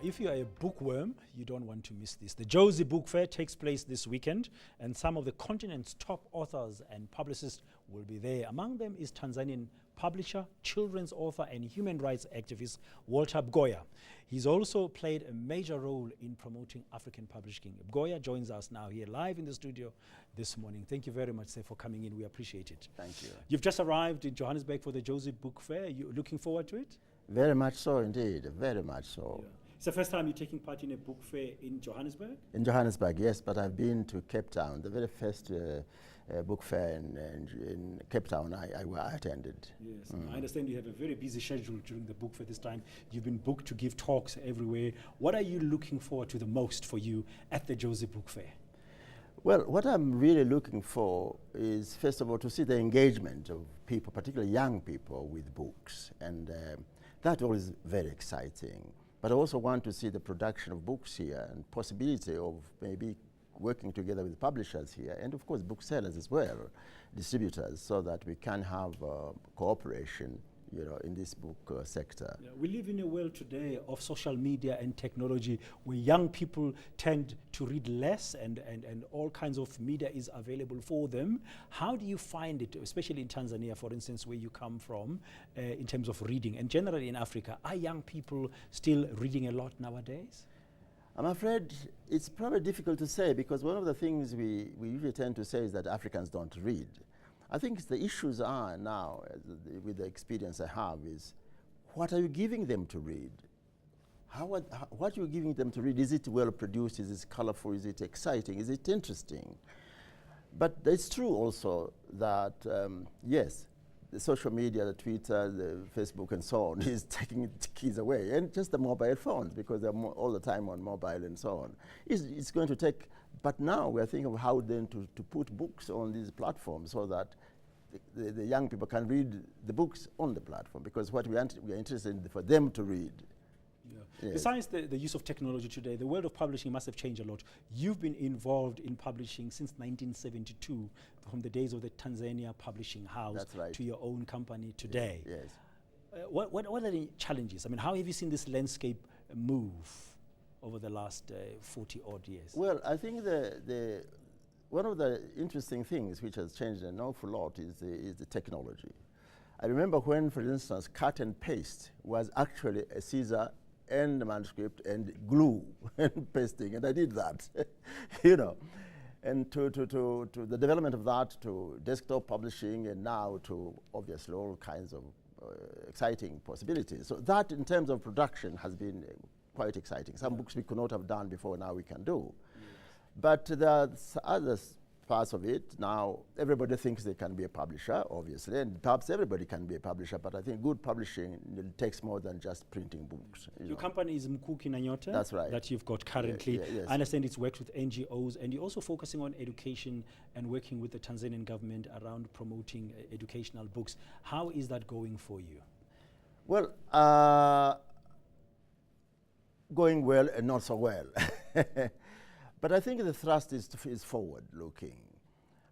If you are a bookworm, you don't want to miss this. The Jozi Book Fair takes place this weekend, and some of the continent's top authors and publicists will be there. Among them is Tanzanian publisher, children's author, and human rights activist Walter Bgoya. He's also played a major role in promoting African publishing. Bgoya joins us now here live in the studio this morning. Thank you very much, sir, for coming in. We appreciate it. Thank you. You've just arrived in Johannesburg for the Jozi Book Fair. You're looking forward to it? Very much so indeed, very much so. Yeah. It's the first time you're taking part in a book fair in Johannesburg? In Johannesburg, yes, but I've been to Cape Town. The very first book fair in Cape Town I attended. Yes, I understand you have a very busy schedule during the book fair this time. You've been booked to give talks everywhere. What are you looking forward to the most for you at the Jozi Book Fair? Well, what I'm really looking for is, first of all, to see the engagement of people, particularly young people, with books. And that always very exciting. But I also want to see the production of books here and possibility of maybe working together with publishers here and of course booksellers as well, distributors, so that we can have cooperation, you know, in this book sector. Yeah, we live in a world today of social media and technology where young people tend to read less and all kinds of media is available for them. How do you find it, especially in Tanzania, for instance, where you come from, in terms of reading? And generally in Africa, are young people still reading a lot nowadays? I'm afraid it's probably difficult to say, because one of the things we usually tend to say is that Africans don't read. I think the issues are now, with the experience I have, is what are you giving them to read? What are you giving them to read? Is it well produced? Is it colorful? Is it exciting? Is it interesting? But it's true also that, yes, the social media, the Twitter, the Facebook and so on is taking the kids away, and just the mobile phones, because they're all the time on mobile and so on. It's going to take, but now we're thinking of how then to put books on these platforms so that the young people can read the books on the platform, because what we are interested in for them to read. Yeah. Yes. Besides the use of technology today, the world of publishing must have changed a lot. You've been involved in publishing since 1972, from the days of the Tanzania Publishing House. That's right. To your own company today. Yes. What are the challenges? I mean, how have you seen this landscape move over the last 40 odd years? Well, I think one of the interesting things which has changed an awful lot is the technology. I remember when, for instance, cut and paste was actually a scissor and a manuscript and glue and pasting, and I did that, you know. And to the development of that, to desktop publishing, and now to obviously all kinds of exciting possibilities. So that, in terms of production, has been quite exciting. Some books we could not have done before, now we can do. Yes. But there's other parts of it. Now, everybody thinks they can be a publisher, obviously, and perhaps everybody can be a publisher, but I think good publishing takes more than just printing books. Your company is Mkuki na Nyote? That's right. That you've got currently. Yes. I understand it's worked with NGOs, and you're also focusing on education and working with the Tanzanian government around promoting educational books. How is that going for you? Well, going well and not so well. But I think the thrust is forward-looking.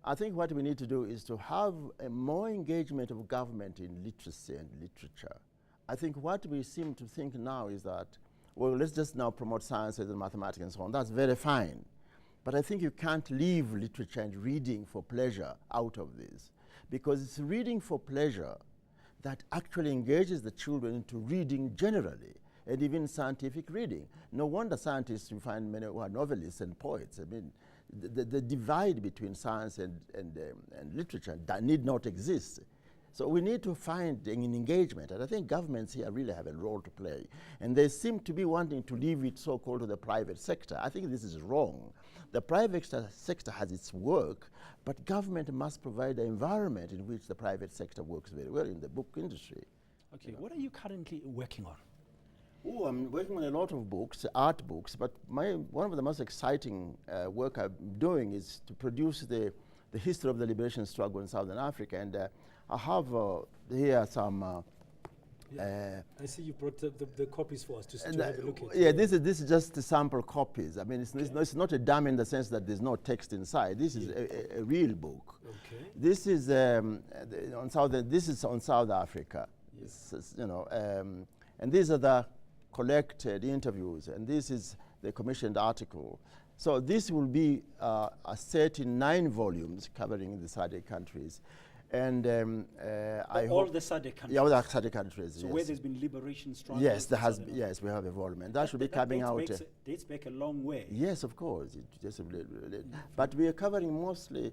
I think what we need to do is to have a more engagement of government in literacy and literature. I think what we seem to think now is that, well, let's just now promote sciences and mathematics and so on. That's very fine. But I think you can't leave literature and reading for pleasure out of this, because it's reading for pleasure that actually engages the children into reading generally, and even scientific reading. No wonder scientists, you find many who are novelists and poets. I mean, the divide between science and literature that need not exist. So we need to find an engagement, and I think governments here really have a role to play. And they seem to be wanting to leave it so-called to the private sector. I think this is wrong. The private sector has its work, but government must provide the environment in which the private sector works very well in the book industry. Okay, what are you currently working on? Oh, I'm working on a lot of books, art books, but one of the most exciting work I'm doing is to produce the history of the liberation struggle in Southern Africa. And I have here some... I see you brought the copies for us to have a look at. Yeah, this is just the sample copies. I mean, it's not a dummy in the sense that there's no text inside. This is a real book. Okay. This is on South Africa. Yes. You know, and these are the collected interviews, and this is the commissioned article. So this will be a set in 9 volumes covering the SADC countries. And all the SADC countries? Yeah, all the SADC countries, so yes. where there's been liberation struggles? Yes, there has been, yes, we have involvement. That should be coming out. Dates back a long way. Yes, of course. It just but we are covering mostly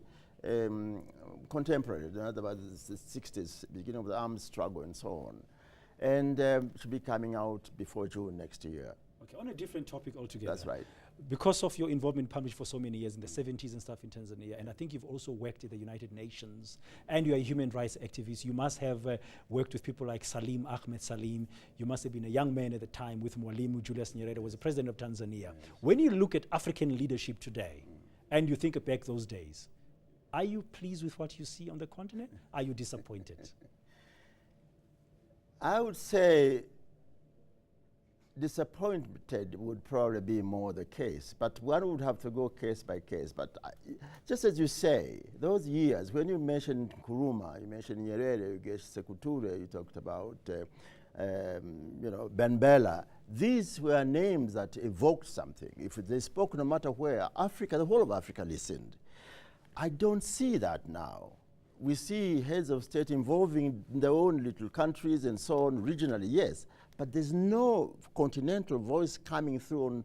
contemporary, in other words, the 60s, beginning of the armed struggle and so on. And should be coming out before June next year. Okay, on a different topic altogether. That's right. Because of your involvement in publishing for so many years in the 70s and stuff in Tanzania, and I think you've also worked at the United Nations, and you're a human rights activist, you must have worked with people like Ahmed Salim. You must have been a young man at the time with Mwalimu Julius Nyerere, was the president of Tanzania. Yes. When you look at African leadership today, and you think back those days, are you pleased with what you see on the continent? Are you disappointed? I would say disappointed would probably be more the case, but one would have to go case by case. But just as you say, those years, when you mentioned Nkrumah, you mentioned Nyerere, you mentioned Sekou Touré, you talked about Ben Bella, these were names that evoked something. If they spoke no matter where, Africa, the whole of Africa listened. I don't see that now. We see heads of state involving their own little countries and so on, regionally, yes, but there's no continental voice coming through on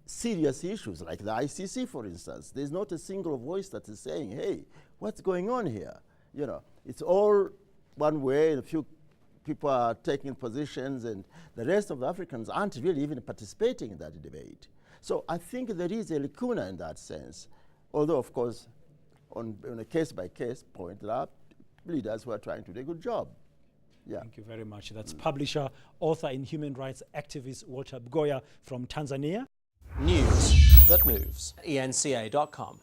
serious issues like the ICC, for instance. There's not a single voice that is saying, hey, what's going on here? You know, it's all one way, a few people are taking positions, and the rest of the Africans aren't really even participating in that debate. So I think there is a lacuna in that sense, although, of course, on a case-by-case point, there are leaders who are trying to do a good job. Yeah. Thank you very much. That's publisher, author, and human rights activist Walter Bgoya from Tanzania. News that moves. eNCA.com.